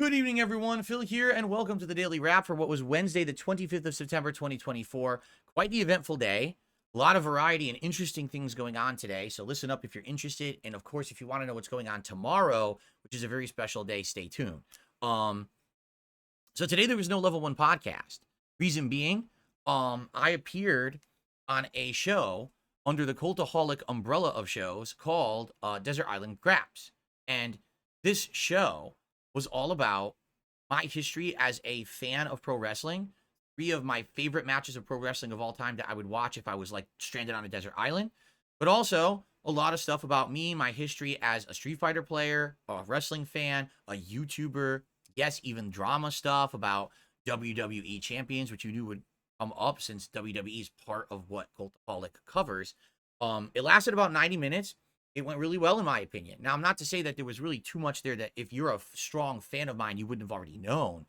Good evening, everyone. Phil here, and welcome to the Daily Wrap for what was Wednesday, the 25th of September, 2024. Quite the eventful day. A lot of variety and interesting things going on today, so listen up if you're interested. And, of course, if you want to know what's going on tomorrow, which is a very special day, stay tuned. So today there was no Level 1 podcast. Reason being, I appeared on a show under the Cultaholic umbrella of shows called Desert Island Graps. And this show was all about my history as a fan of pro wrestling. 3 of my favorite matches of pro wrestling of all time that I would watch if I was like stranded on a desert island. But also a lot of stuff about me, my history as a Street Fighter player, a wrestling fan, a YouTuber. Yes, even drama stuff about WWE Champions, which you knew would come up since WWE is part of what Cultaholic covers. It lasted about 90 minutes. It went really well, in my opinion. Now, I'm not to say that there was really too much there that if you're a strong fan of mine, you wouldn't have already known.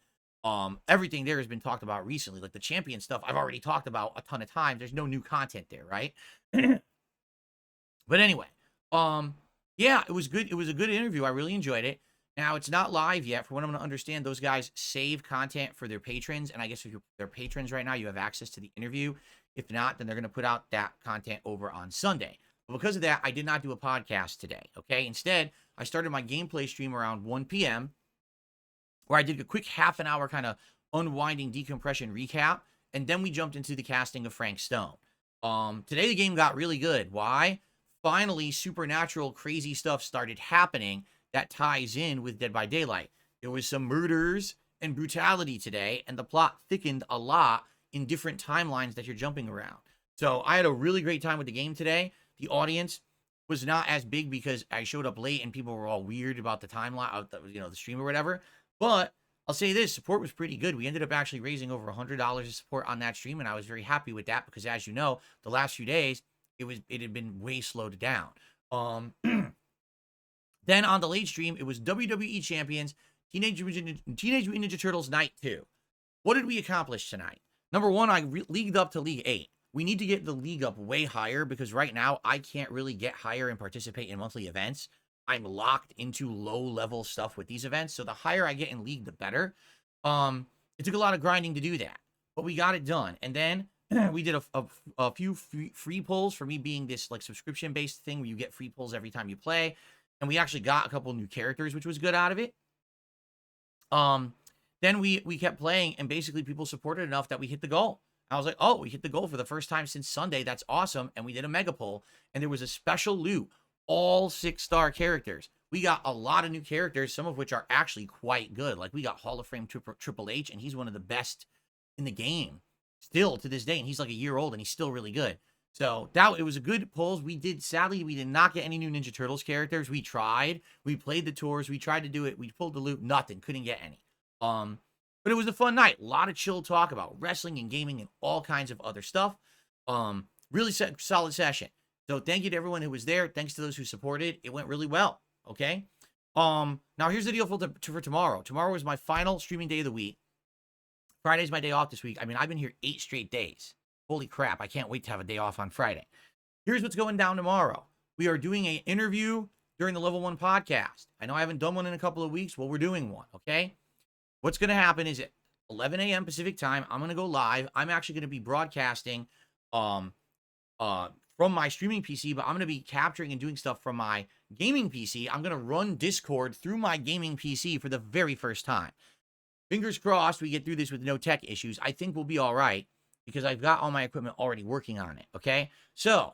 Everything there has been talked about recently. Like the champion stuff, I've already talked about a ton of times. There's no new content there, right? But anyway, yeah, it was good. It was a good interview. I really enjoyed it. Now, it's not live yet. For what I'm going to understand, those guys save content for their patrons. And I guess if they're patrons right now, you have access to the interview. If not, then they're going to put out that content over on Sunday. But because of that, I did not do a podcast today, okay? Instead, I started my gameplay stream around 1 p.m., where I did a quick half an hour kind of unwinding decompression recap, and then we jumped into the casting of Frank Stone. Today, the game got really good. Why? Finally, supernatural, crazy stuff started happening that ties in with Dead by Daylight. There was some murders and brutality today, and the plot thickened a lot in different timelines that you're jumping around. So I had a really great time with the game today. The audience was not as big because I showed up late and people were all weird about the timeline, the stream or whatever. But I'll say this, support was pretty good. We ended up actually raising over $100 of support on that stream, and I was very happy with that because, as you know, the last few days, it had been way slowed down. Then on the late stream, it was WWE Champions, Teenage Mutant Ninja Turtles Night 2. What did we accomplish tonight? Number one, I leagued up to League 8. We need to get the league up way higher because right now I can't really get higher and participate in monthly events. I'm locked into low-level stuff with these events, so the higher I get in league, the better. It took a lot of grinding to do that, but we got it done. And then we did a few free pulls for me being this like subscription-based thing where you get free pulls every time you play. And we actually got a couple new characters, which was good out of it. Then we kept playing, and basically people supported enough that we hit the goal. I was like, oh, we hit the goal for the first time since Sunday. That's awesome. And we did a mega pull, and there was a special loot, all 6-star characters. We got a lot of new characters, some of which are actually quite good. Like we got Hall of Fame Triple H, and he's one of the best in the game still to this day. And he's like a year old, and he's still really good. So it was a good pulls. Sadly, we did not get any new Ninja Turtles characters. We tried. We played the tours. We tried to do it. We pulled the loot. Nothing. Couldn't get any. But it was a fun night. A lot of chill talk about wrestling and gaming and all kinds of other stuff. Really solid session. So thank you to everyone who was there. Thanks to those who supported. It went really well. Okay. Now here's the deal for tomorrow. Tomorrow is my final streaming day of the week. Friday's my day off this week. I mean, I've been here 8 straight days. Holy crap. I can't wait to have a day off on Friday. Here's what's going down tomorrow. We are doing an interview during the Level 1 podcast. I know I haven't done one in a couple of weeks. Well, we're doing one. Okay. What's going to happen is at 11 a.m. Pacific time, I'm going to go live. I'm actually going to be broadcasting from my streaming PC, but I'm going to be capturing and doing stuff from my gaming PC. I'm going to run Discord through my gaming PC for the very first time. Fingers crossed we get through this with no tech issues. I think we'll be all right because I've got all my equipment already working on it, okay? So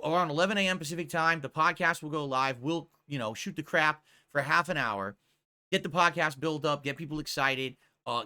around 11 a.m. Pacific time, the podcast will go live. We'll, shoot the crap for half an hour. Get the podcast built up, get people excited,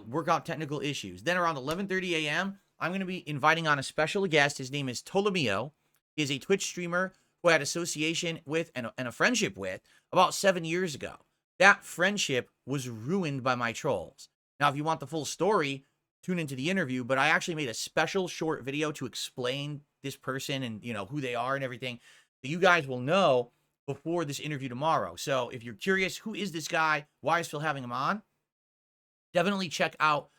work out technical issues. Then around 11:30 a.m., I'm going to be inviting on a special guest. His name is Ptolomeo. He is a Twitch streamer who I had association with and a friendship with about 7 years ago. That friendship was ruined by my trolls. Now, if you want the full story, tune into the interview, but I actually made a special short video to explain this person and, who they are and everything. So you guys will know before this interview tomorrow. So if you're curious, who is this guy? Why is Phil having him on? Definitely check out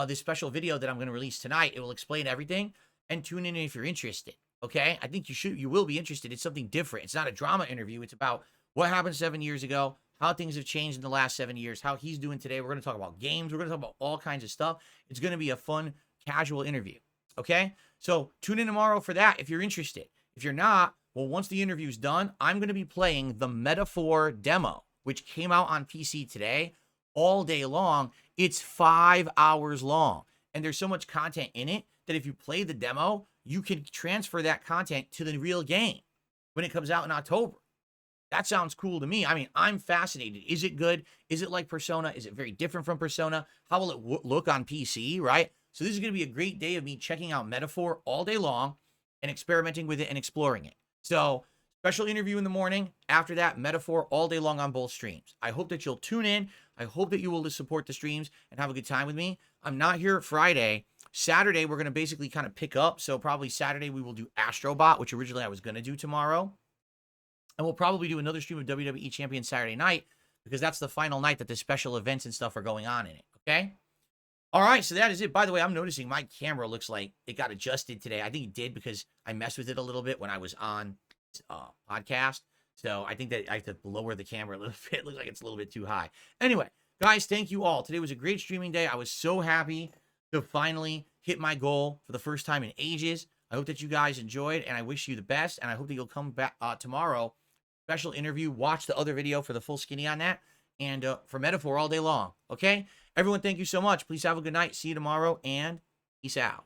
this special video that I'm going to release tonight. It will explain everything, and tune in if you're interested. Okay? I think you will be interested. It's something different. It's not a drama interview. It's about what happened 7 years ago, how things have changed in the last 7 years, how he's doing today. We're going to talk about games. We're going to talk about all kinds of stuff. It's going to be a fun, casual interview. Okay? So tune in tomorrow for that if you're interested. If you're not, well, once the interview's done, I'm going to be playing the Metaphor demo, which came out on PC today all day long. It's 5 hours long. And there's so much content in it that if you play the demo, you can transfer that content to the real game when it comes out in October. That sounds cool to me. I mean, I'm fascinated. Is it good? Is it like Persona? Is it very different from Persona? How will it look on PC, right? So this is going to be a great day of me checking out Metaphor all day long and experimenting with it and exploring it. So special interview in the morning. After that, Metaphor all day long on both streams. I hope that you'll tune in. I hope that you will support the streams and have a good time with me. I'm not here Friday. Saturday, we're going to basically kind of pick up. So probably Saturday, we will do Astrobot, which originally I was going to do tomorrow. And we'll probably do another stream of WWE Champions Saturday night because that's the final night that the special events and stuff are going on in it. Okay? All right, so that is it. By the way, I'm noticing my camera looks like it got adjusted today. I think it did because I messed with it a little bit when I was on podcast. So I think that I have to lower the camera a little bit. It looks like it's a little bit too high. Anyway, guys, thank you all. Today was a great streaming day. I was so happy to finally hit my goal for the first time in ages. I hope that you guys enjoyed, and I wish you the best. And I hope that you'll come back tomorrow. Special interview. Watch the other video for the full skinny on that. And for Metaphor all day long. Okay? Everyone, thank you so much. Please have a good night. See you tomorrow, and peace out.